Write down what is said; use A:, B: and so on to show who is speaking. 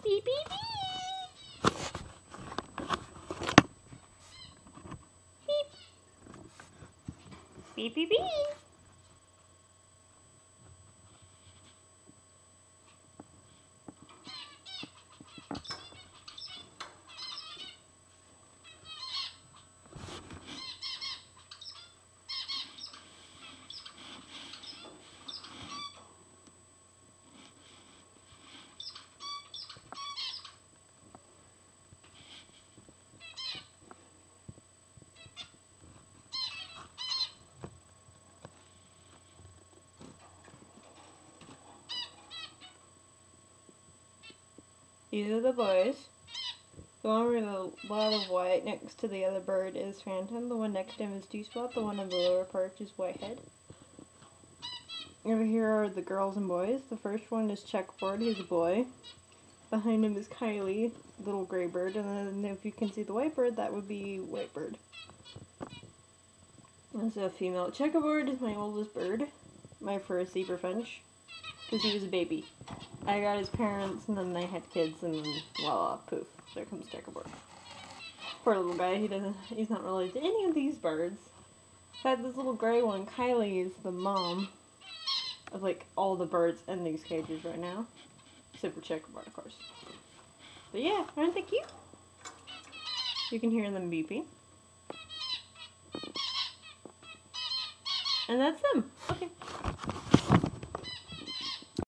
A: Beep, beep, beep. Beep, beep, beep. These are the boys. The one with a lot of white next to the other bird is Phantom. The one next to him is Two-Spot. The one on the lower perch is Whitehead. Over here are the girls and boys. The first one is Checkerboard. He's a boy. Behind him is Kylie, little gray bird. And then if you can see the white bird, that would be Whitebird. That's a female. Checkerboard is my oldest bird. My first zebra finch. Because he was a baby. I got his parents, and then they had kids, and then voila, poof, there comes Checkerboard. Poor little guy, he's not related to any of these birds. I had this little gray one. Kylie is the mom of, like, all the birds in these cages right now. Except for Checkerboard, of course. But yeah, aren't they cute? You can hear them beeping. And that's them. Okay.